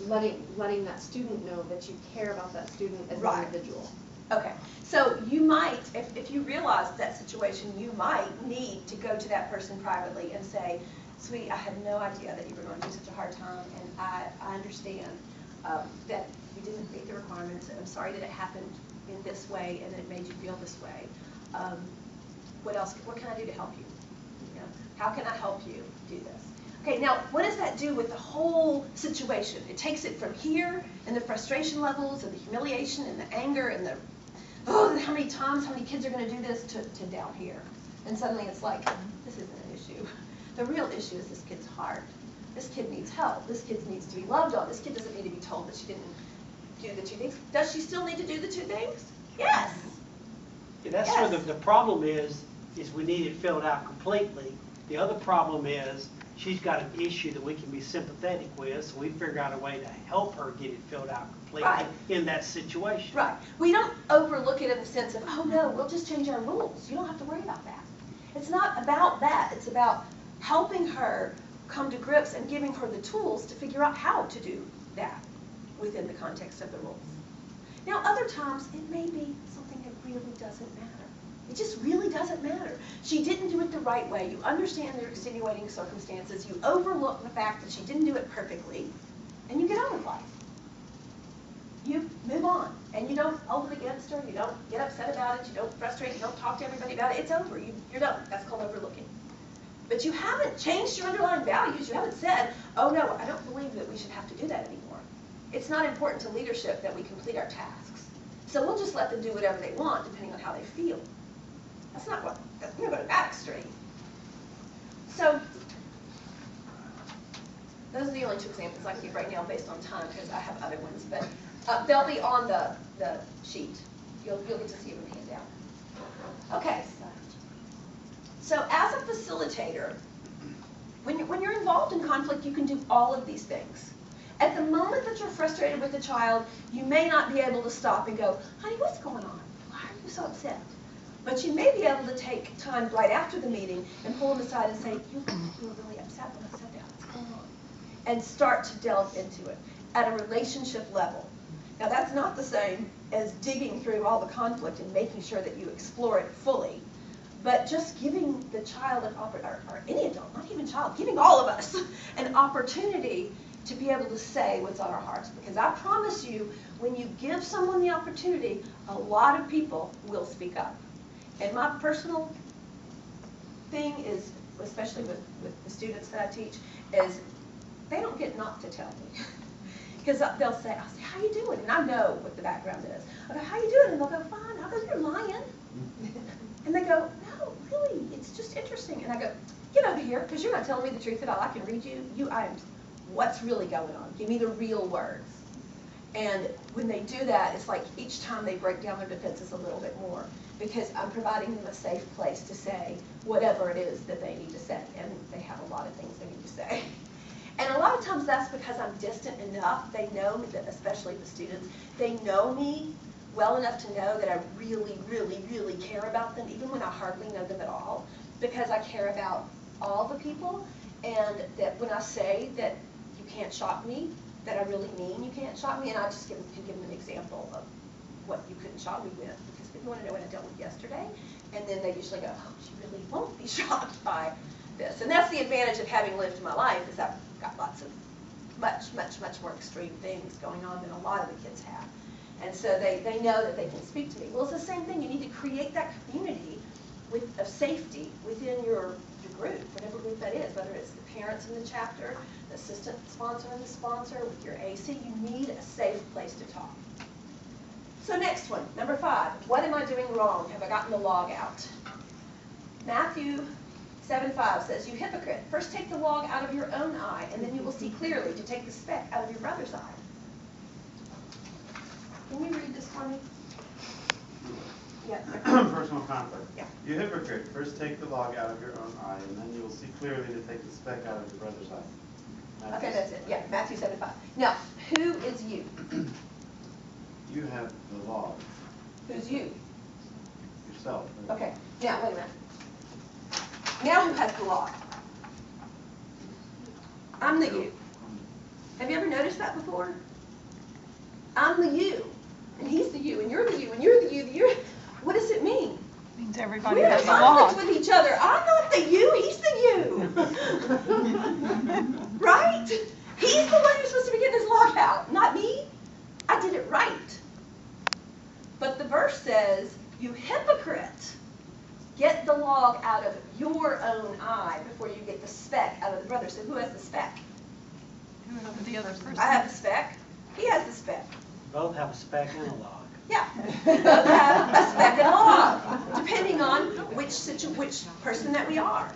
letting that student know that you care about that student as Right. an individual. Okay, so you might, if you realize that situation, you might need to go to that person privately and say, sweetie, I had no idea that you were going through such a hard time, and I understand that you didn't meet the requirements, and I'm sorry that it happened in this way and that it made you feel this way. What can I do to help you? How can I help you do this? Okay, now what does that do with the whole situation? It takes it from here, and the frustration levels, and the humiliation, and the anger, and the, oh, how many kids are going to do this, to down here. And suddenly it's like, this isn't an issue. The real issue is this kid's heart. This kid needs help. This kid needs to be loved on. This kid doesn't need to be told that she didn't do the two things. Does she still need to do the two things? Yes. Yeah, that's Yes. where the problem is we need it filled out completely. The other problem is she's got an issue that we can be sympathetic with, so we figure out a way to help her get it filled out completely Right. in that situation. Right. We don't overlook it in the sense of, oh no, we'll just change our rules. You don't have to worry about that. It's not about that. It's about helping her come to grips and giving her the tools to figure out how to do that within the context of the rules. Now, other times, it may be something that really doesn't matter. It just really doesn't matter. She didn't do it the right way. You understand their extenuating circumstances. You overlook the fact that she didn't do it perfectly, and you get on with life. You move on, and you don't hold it against her. You don't get upset about it. You don't frustrate. You don't talk to everybody about it. It's over. You're done. That's called overlooking. But you haven't changed your underlying values. You haven't said, oh no, I don't believe that we should have to do that anymore. It's not important to leadership that we complete our tasks. So we'll just let them do whatever they want, depending on how they feel. That's not what, we're going to go to that extreme. So, those are the only two examples I can give right now based on time, because I have other ones, but they'll be on the sheet. You'll get to see them in the handout. Okay. So as a facilitator, when you're involved in conflict, you can do all of these things. At the moment that you're frustrated with the child, you may not be able to stop and go, honey, what's going on? Why are you so upset? But you may be able to take time right after the meeting and pull them aside and say, you were really upset when I said that, what's going on? And start to delve into it at a relationship level. Now that's not the same as digging through all the conflict and making sure that you explore it fully, but just giving the child an opportunity, or any adult, not even child, giving all of us an opportunity to be able to say what's on our hearts. Because I promise you, when you give someone the opportunity, a lot of people will speak up. And my personal thing is, especially with the students that I teach, is they don't get not to tell me. Because I'll say, how you doing? And I know what the background is. I go, how you doing? And they'll go, fine. I go, you're lying. And they go, no, really, it's just interesting. And I go, get over here, because you're not telling me the truth at all. I can read you. What's really going on? Give me the real words. And when they do that, it's like each time they break down their defenses a little bit more, because I'm providing them a safe place to say whatever it is that they need to say. And they have a lot of things they need to say. And a lot of times that's because I'm distant enough. They know me, especially the students, they know me well enough to know that I really, really, really care about them, even when I hardly know them at all, because I care about all the people, and that when I say that you can't shock me, that I really mean you can't shock me. And I just can give them an example of what you couldn't shock me with, because people want to know what I dealt with yesterday, and then they usually go, oh, she really won't be shocked by this. And that's the advantage of having lived my life, is I've got lots of much more extreme things going on than a lot of the kids have. And so they know that they can speak to me. Well, it's the same thing. You need to create that community of safety within your group, whatever group that is, whether it's the parents in the chapter, the assistant sponsor and the sponsor, with your AC. You need a safe place to talk. So next one, number 5. What am I doing wrong? Have I gotten the log out? Matthew 7:5 says, you hypocrite, first take the log out of your own eye, and then you will see clearly to take the speck out of your brother's eye. Can you read this for me? Yeah. Personal conflict. Yeah. You hypocrite, first take the log out of your own eye, and then you will see clearly to take the speck out of your brother's eye. Okay, that's it. Yeah, Matthew 7:5. Now, who is you? You have the log. Who's you? Yourself. Okay. Now, wait a minute. Now who has the log? I'm the you. Have you ever noticed that before? I'm the you, and he's the you, and you're the you, and you're the you, you're. What does it mean? It means everybody We're has in a log. conflict with each other. I'm not the you, he's the you. Right? He's the one who's supposed to be getting his log out, not me. I did it right. But the verse says, you hypocrite, get the log out of your own eye before you get the speck out of the brother. So who has the speck? Whoever the other person. I have the speck. He has the speck. Both have a speck and a log. Yeah, both have a speck and a log, depending on which person that we are.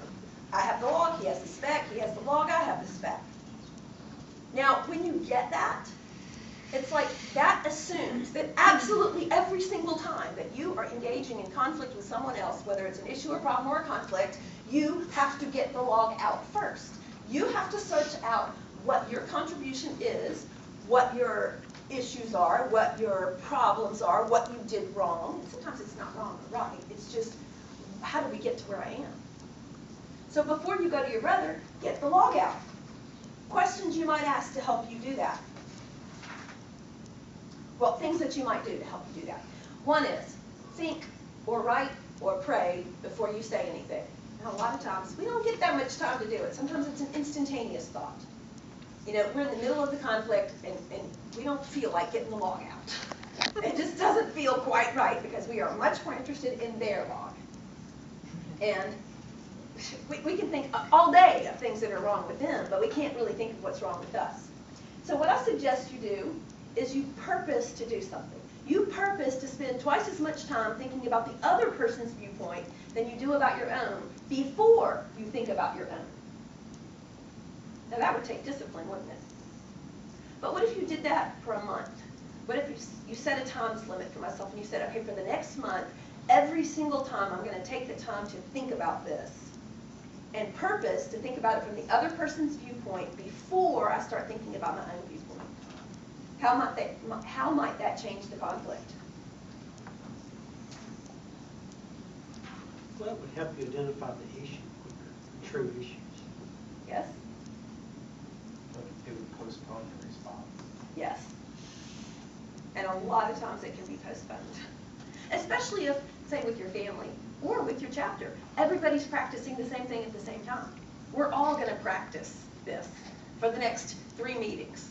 I have the log, he has the speck, he has the log, I have the speck. Now, when you get that, it's like that assumes that absolutely every single time that you are engaging in conflict with someone else, whether it's an issue, a problem, or a conflict, you have to get the log out first. You have to search out what your contribution is, what your issues are, what your problems are, what you did wrong. And sometimes it's not wrong or right. It's just, how do we get to where I am? So before you go to your brother, get the log out. Questions you might ask to help you do that. Well, things that you might do to help you do that. One is, think or write or pray before you say anything. Now, a lot of times, we don't get that much time to do it. Sometimes it's an instantaneous thought. You know, we're in the middle of the conflict, and we don't feel like getting the log out. It just doesn't feel quite right, because we are much more interested in their log. And we can think all day of things that are wrong with them, but we can't really think of what's wrong with us. So what I suggest you do is you purpose to do something. You purpose to spend twice as much time thinking about the other person's viewpoint than you do about your own before you think about your own. Now that would take discipline, wouldn't it? But what if you did that for a month? What if you set a times limit for myself and you said, okay, for the next month, every single time I'm going to take the time to think about this and purpose to think about it from the other person's viewpoint before I start thinking about my own viewpoint. How might that change the conflict? Well, it would help you identify the issue quicker, the true issues. Yes? But it would postpone your response. Yes. And a lot of times it can be postponed. Especially if, say, with your family or with your chapter, everybody's practicing the same thing at the same time. We're all going to practice this for the next 3 meetings.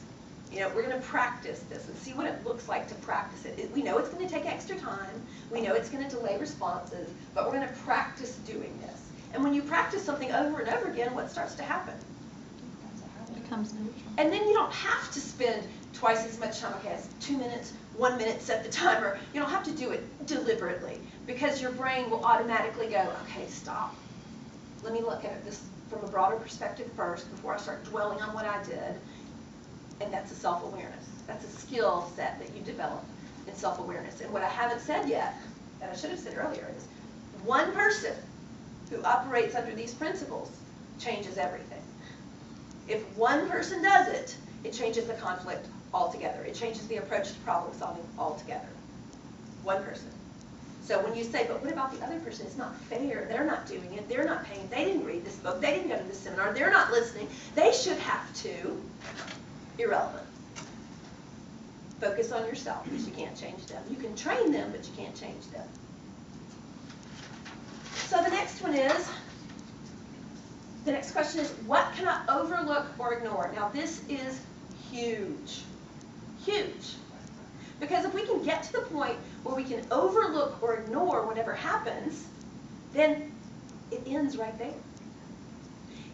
You know, we're going to practice this and see what it looks like to practice it. We know it's going to take extra time. We know it's going to delay responses, but we're going to practice doing this. And when you practice something over and over again, what starts to happen? It becomes natural. And then you don't have to spend twice as much time. Okay, it's 2 minutes, 1 minute, set the timer. You don't have to do it deliberately because your brain will automatically go, okay, stop. Let me look at this from a broader perspective first before I start dwelling on what I did. And that's a self-awareness. That's a skill set that you develop in self-awareness. And what I haven't said yet, that I should have said earlier, is one person who operates under these principles changes everything. If one person does it, it changes the conflict altogether. It changes the approach to problem solving altogether. One person. So when you say, but what about the other person? It's not fair. They're not doing it. They're not paying. They didn't read this book. They didn't go to this seminar. They're not listening. They should have to. Irrelevant. Focus on yourself because you can't change them. You can train them, but you can't change them. So the next question is, what can I overlook or ignore? Now this is huge. Huge. Because if we can get to the point where we can overlook or ignore whatever happens, then it ends right there.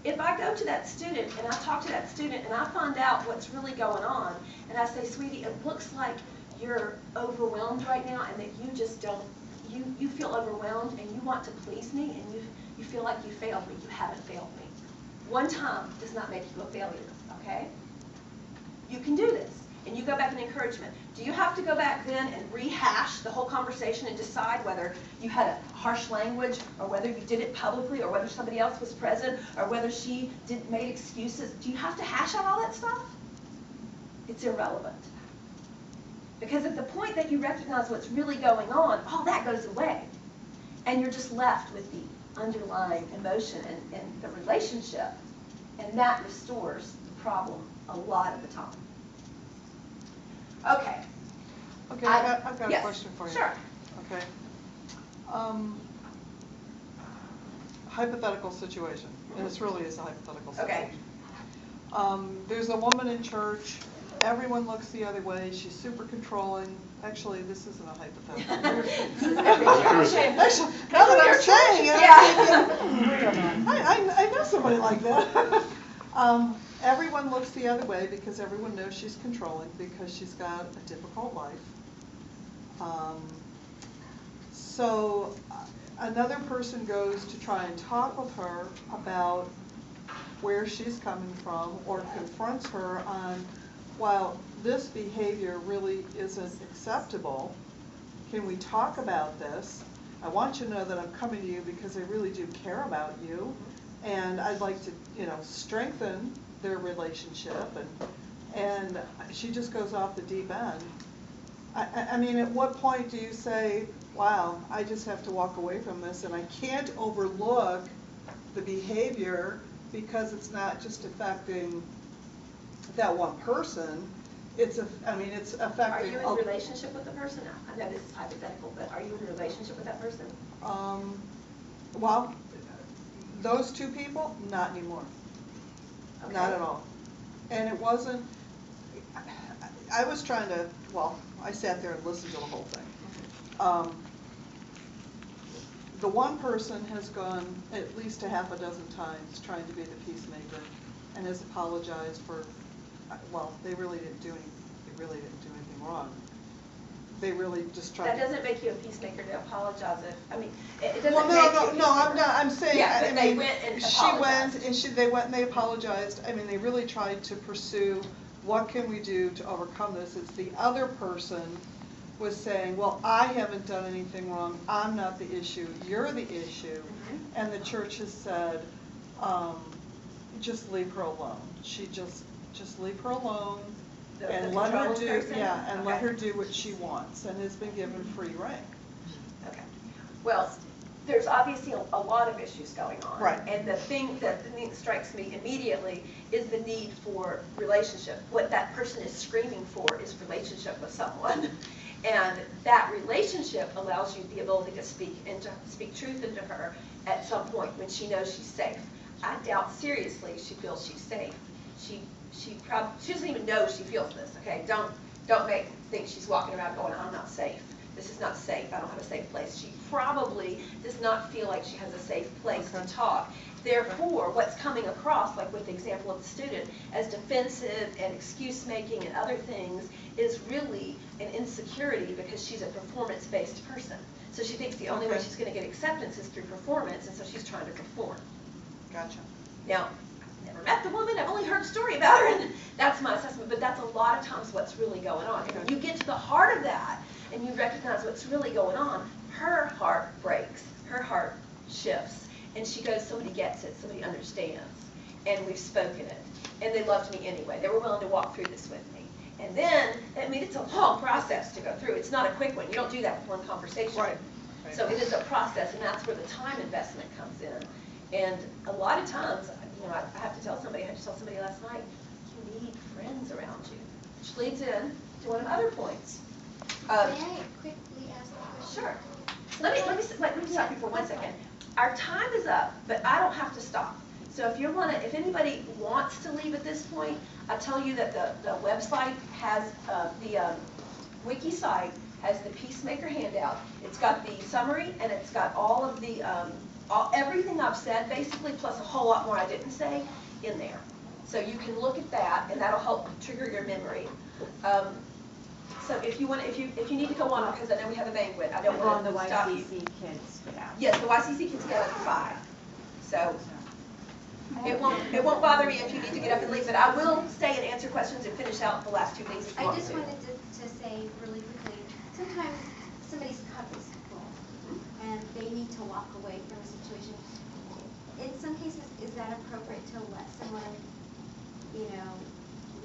If I go to that student and I talk to that student and I find out what's really going on, and I say, sweetie, it looks like you're overwhelmed right now and that you just don't, you feel overwhelmed and you want to please me and you feel like you failed me. You haven't failed me. One time does not make you a failure, okay? You can do this. And you go back in encouragement. Do you have to go back then and rehash the whole conversation and decide whether you had a harsh language or whether you did it publicly or whether somebody else was present or whether she made excuses? Do you have to hash out all that stuff? It's irrelevant. Because at the point that you recognize what's really going on, all that goes away. And you're just left with the underlying emotion and the relationship. And that restores the problem a lot of the time. Okay. Okay, I've got yes, a question for you. Sure. Okay. Hypothetical situation, and this really is a hypothetical situation. Okay. There's a woman in church, everyone looks the other way, she's super controlling. Actually, this isn't a hypothetical. Actually, now that I'm saying it, I know somebody like that. Everyone looks the other way because everyone knows she's controlling because she's got a difficult life. So another person goes to try and talk with her about where she's coming from or confronts her on, well, this behavior really isn't acceptable. Can we talk about this? I want you to know that I'm coming to you because I really do care about you, and I'd like to, strengthen their relationship, and she just goes off the deep end. I mean, at what point do you say, wow, I just have to walk away from this and I can't overlook the behavior because it's not just affecting that one person, it's affecting... Are you in a relationship with the person? I know this is hypothetical, but are you in a relationship with that person? Well, those two people, not anymore. Okay. Not at all. And it wasn't, I was trying to, I sat there and listened to the whole thing. The one person has gone at least a half a dozen times trying to be the peacemaker and has apologized for, they really didn't do anything wrong. They really just tried. That doesn't make you a peacemaker to apologize. It doesn't I'm saying. Yeah, but they went and apologized. They went and they apologized. They really tried to pursue what can we do to overcome this. It's the other person was saying, well, I haven't done anything wrong. I'm not the issue. You're the issue. Mm-hmm. And the church has said, just leave her alone. She just leave her alone. And let her do, let her do what she wants, and has been given free rein. Okay. Well, there's obviously a lot of issues going on. Right. And the thing that strikes me immediately is the need for relationship. What that person is screaming for is relationship with someone. And that relationship allows you the ability to speak truth into her at some point when she knows she's safe. I doubt seriously she feels she's safe. She doesn't even know she feels this, okay? Don't think she's walking around going, I'm not safe. This is not safe. I don't have a safe place. She probably does not feel like she has a safe place to talk. Therefore, what's coming across, like with the example of the student, as defensive and excuse-making and other things, is really an insecurity because she's a performance-based person. So she thinks the only way she's going to get acceptance is through performance, and so she's trying to perform. Gotcha. Now, I've never met the woman. I've only heard a story about her, and that's my assessment. But that's a lot of times what's really going on. And when you get to the heart of that, and you recognize what's really going on, her heart breaks. Her heart shifts. And she goes, somebody gets it, somebody understands, and we've spoken it. And they loved me anyway. They were willing to walk through this with me. And then, I mean, it's a long process to go through. It's not a quick one. You don't do that with one conversation. Right. So it is a process, and that's where the time investment comes in. And a lot of times, you know, I have to tell somebody, I had to tell somebody last night, you need friends around you. Which leads in to one of the other points. May I quickly ask a question? Sure. Let me stop you for 1 second. Our time is up, but I don't have to stop. So if anybody wants to leave at this point, I'll tell you that the website has the wiki site has the Peacemaker handout. It's got the summary, and it's got all of the everything I've said basically, plus a whole lot more I didn't say in there. So you can look at that, and that'll help trigger your memory. So if you need to go on, because I know we have a banquet, I don't want to stop you. On the YCC kids get out. Yes, the YCC kids get up at 5. So it won't bother me if you need to get up and leave, but I will stay and answer questions and finish out the last 2 things if you I want just to. wanted to say really quickly, sometimes somebody's cup is full and they need to walk away from a situation. In some cases, is that appropriate to let someone,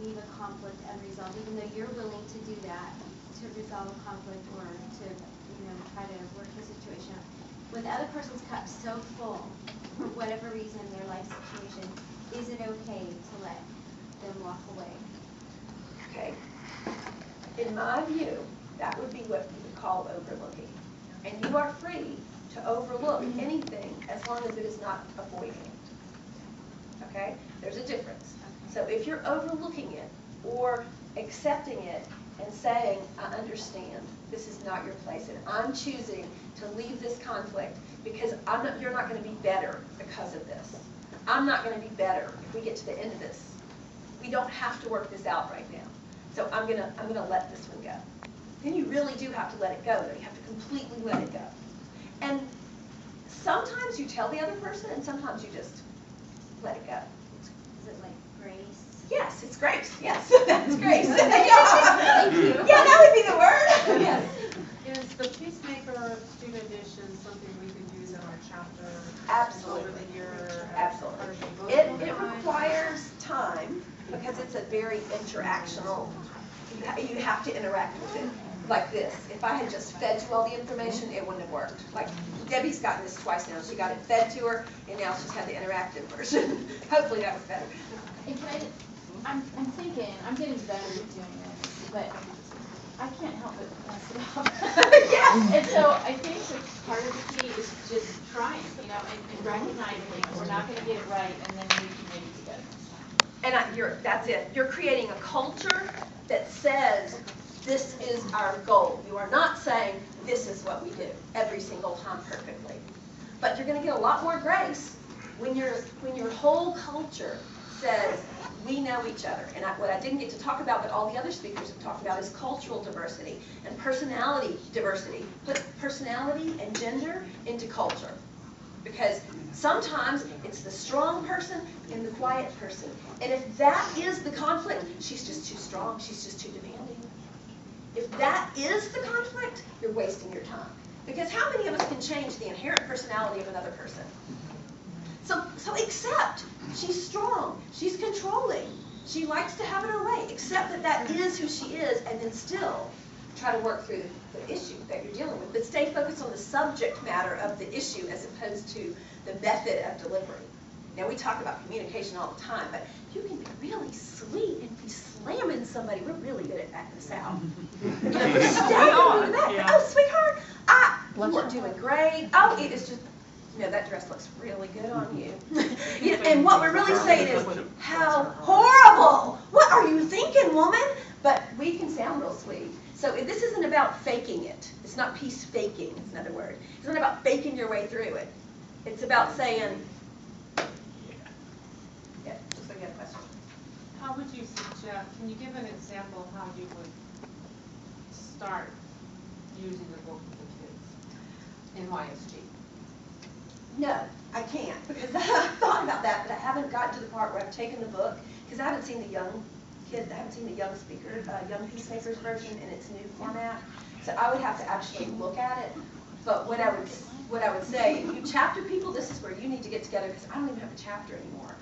leave a conflict unresolved, even though you're willing to do that, to resolve a conflict or to, try to work the situation out? When the other person's cup's so full, for whatever reason in their life situation, is it okay to let them walk away? Okay. In my view, that would be what you would call overlooking. And you are free to overlook anything as long as it is not avoiding it. Okay? There's a difference. So if you're overlooking it or accepting it and saying, I understand, this is not your place, and I'm choosing to leave this conflict because you're not going to be better because of this. I'm not going to be better if we get to the end of this. We don't have to work this out right now. So I'm gonna let this one go. Then you really do have to let it go, though. You have to completely let it go. And sometimes you tell the other person, and sometimes you just let it go. Is it like grace? Yes, it's grace. Yes, that's grace. Thank you. Yeah, that would be the word. Yes. Is the Peacemaker Student Edition something we could use in our chapter? Absolutely. Over the year? Absolutely. It requires time because it's a very interactional, you have to interact with it. Like this. If I had just fed you all the information, it wouldn't have worked. Like Debbie's gotten this twice now. She got it fed to her, and now she's had the interactive version. Hopefully that was better. And I'm thinking, I'm getting better at doing this, but I can't help but mess it up. Yes. And so I think that part of the key is just trying, and recognizing we're not going to get it right, and then we can make it together. And that's it. You're creating a culture that says, this is our goal. You are not saying, this is what we do every single time perfectly. But you're going to get a lot more grace when your whole culture says, we know each other. And what I didn't get to talk about, but all the other speakers have talked about, is cultural diversity and personality diversity. Put personality and gender into culture. Because sometimes it's the strong person and the quiet person. And if that is the conflict, she's just too strong, she's just too demanding. If that is the conflict, you're wasting your time. Because how many of us can change the inherent personality of another person? So accept. She's strong. She's controlling. She likes to have it her way. Accept that that is who she is, and then still try to work through the issue that you're dealing with, but stay focused on the subject matter of the issue as opposed to the method of delivery. Now, we talk about communication all the time, but you can be really sweet and be slamming somebody. We're really good at acting this out. You know, we're stabbing in the back. Oh, sweetheart, you are doing great. Oh, it is just, you know, that dress looks really good on you. You know, and what we're really saying is, how horrible. What are you thinking, woman? But we can sound real sweet. So this isn't about faking it. It's not peace faking, it's another word. It's not about faking your way through it. It's about saying, yeah, looks like you have a question. How would you suggest, can you give an example of how you would start using the book with the kids in YSG? No, I can't, because I've thought about that, but I haven't gotten to the part where I've taken the book, because I haven't seen the young kids, I haven't seen the young Young Peacemakers version in its new format. So I would have to actually look at it. But what I would say, you chapter people, this is where you need to get together, because I don't even have a chapter anymore.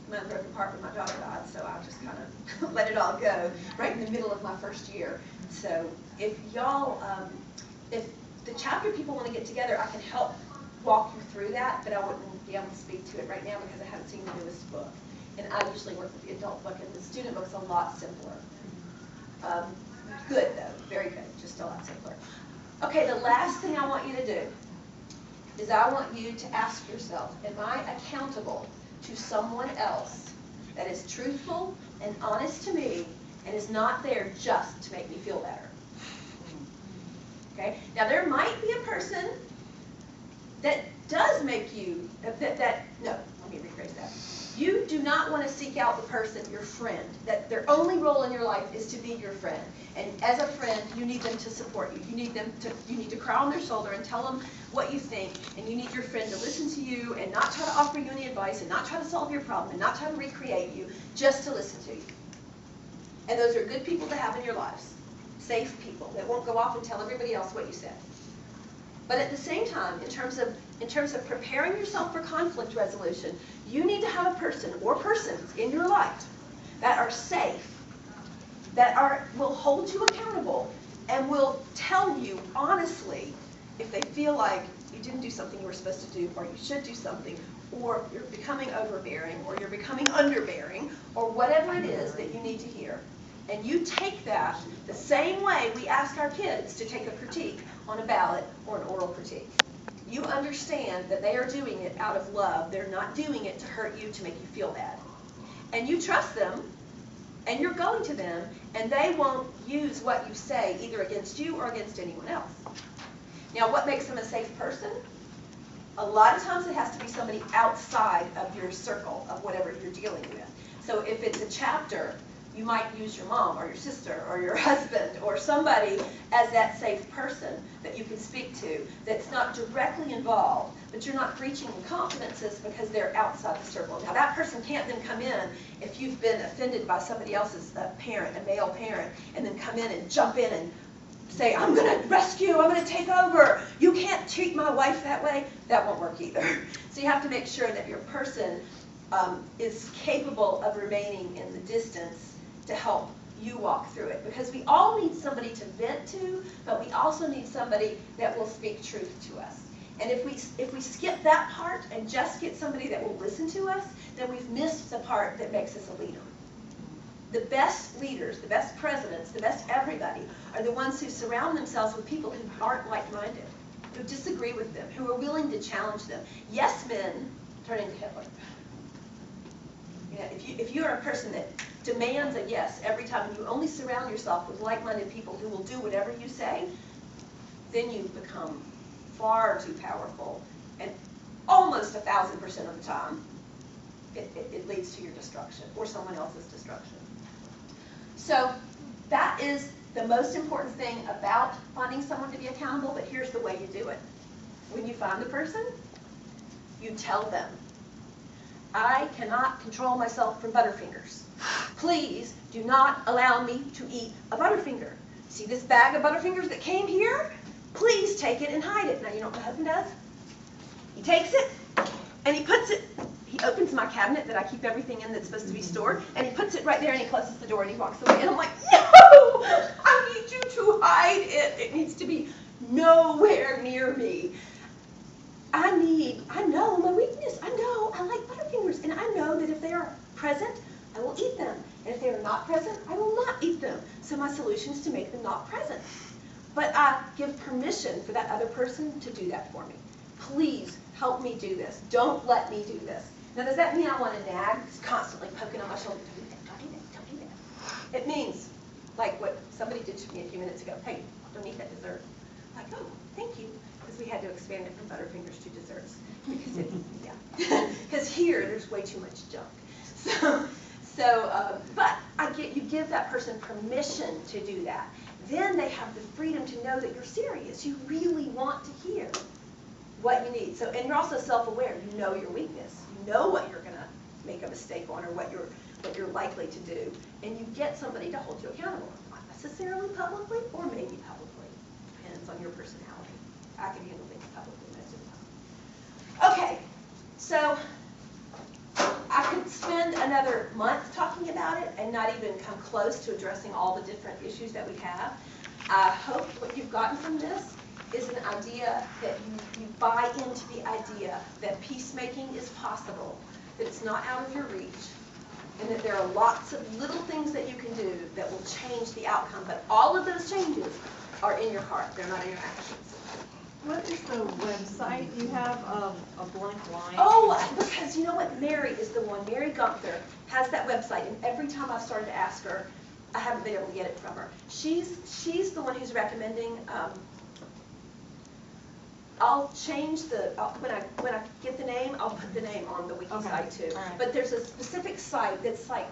Mine broke apart when my daughter died, so I just kind of let it all go right in the middle of my first year. So if y'all, if the chapter people want to get together, I can help walk you through that, but I wouldn't be able to speak to it right now because I haven't seen the newest book. And I usually work with the adult book, and the student book's a lot simpler. Good though, very good, just a lot simpler. Okay, the last thing I want you to do is I want you to ask yourself, am I accountable to someone else that is truthful and honest to me and is not there just to make me feel better? Okay, now there might be a person that does make you, no, let me rephrase that. You do not want to seek out the person, your friend, that their only role in your life is to be your friend. And as a friend, you need them to support you. You need to cry on their shoulder and tell them what you think. And you need your friend to listen to you and not try to offer you any advice and not try to solve your problem and not try to recreate you, just to listen to you. And those are good people to have in your lives. Safe people that won't go off and tell everybody else what you said. But at the same time, in terms of preparing yourself for conflict resolution, you need to have a person or persons in your life that are safe, that will hold you accountable, and will tell you honestly if they feel like you didn't do something you were supposed to do, or you should do something, or you're becoming overbearing, or you're becoming underbearing, or whatever it is that you need to hear. And you take that the same way we ask our kids to take a critique on a ballot or an oral critique. You understand that they are doing it out of love. They're not doing it to hurt you, to make you feel bad. And you trust them, and you're going to them, and they won't use what you say either against you or against anyone else. Now, what makes them a safe person? A lot of times it has to be somebody outside of your circle of whatever you're dealing with. So if it's a chapter, you might use your mom or your sister or your husband or somebody as that safe person that you can speak to that's not directly involved, but you're not breaching confidences because they're outside the circle. Now that person can't then come in if you've been offended by somebody else's parent, a male parent, and then come in and jump in and say, I'm going to rescue, I'm going to take over. You can't treat my wife that way. That won't work either. So you have to make sure that your person is capable of remaining in the distance to help you walk through it. Because we all need somebody to vent to, but we also need somebody that will speak truth to us. And if we skip that part and just get somebody that will listen to us, then we've missed the part that makes us a leader. The best leaders, the best presidents, the best everybody are the ones who surround themselves with people who aren't like-minded, who disagree with them, who are willing to challenge them. Yes men turn into Hitler. You know, if you're a person that demands a yes every time, and you only surround yourself with like-minded people who will do whatever you say, then you become far too powerful, and almost 1,000% of the time, it leads to your destruction or someone else's destruction. So that is the most important thing about finding someone to be accountable, but here's the way you do it. When you find the person, you tell them, I cannot control myself from Butterfingers. Please do not allow me to eat a Butterfinger. See this bag of Butterfingers that came here? Please take it and hide it. Now you know what my husband does? He takes it and he puts it, he opens my cabinet that I keep everything in that's supposed to be stored, and he puts it right there and he closes the door and he walks away. And I'm like, no! I need you to hide it. It needs to be nowhere near me. I know my weakness. I know I like Butterfingers, and I know that if they are present, I will eat them. And if they are not present, I will not eat them. So my solution is to make them not present. But I give permission for that other person to do that for me. Please help me do this. Don't let me do this. Now, does that mean I want to nag, constantly poking on my shoulder? Don't do that, don't do that, don't do that. It means, like what somebody did to me a few minutes ago, hey, don't eat that dessert. Like, oh, thank you. Because we had to expand it from Butterfingers to desserts. Because it's, yeah. Because here, there's way too much junk. But you give that person permission to do that. Then they have the freedom to know that you're serious. You really want to hear what you need. So, and you're also self-aware. You know your weakness. You know what you're going to make a mistake on or what you're likely to do. And you get somebody to hold you accountable. Not necessarily publicly, or maybe publicly. Depends on your personality. I can handle things publicly most of the time. Okay, so I could spend another month talking about it and not even come close to addressing all the different issues that we have. I hope what you've gotten from this is an idea that you buy into the idea that peacemaking is possible, that it's not out of your reach, and that there are lots of little things that you can do that will change the outcome. But all of those changes are in your heart. They're not in your actions. What is the website? You have a blank line? Oh, because you know what? Mary is the one. Mary Gunther has that website, and every time I've started to ask her, I haven't been able to get it from her. She's the one who's recommending. I'll change when I get the name, I'll put the name on the wiki site too. Right. But there's a specific site that's like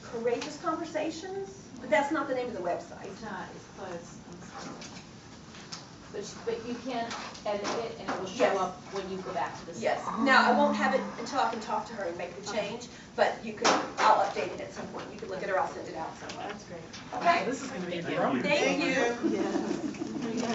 Courageous Conversations, but that's not the name of the website. It's not, it's close, I'm sorry. But you can edit it and it will show Yes. up when you go back to the site. Yes. Now, I won't have it until I can talk to her and make the change, but I'll update it at some point. You can look at her, I'll send it out somewhere. That's great. Okay? This is going to be. Thank you. Yes.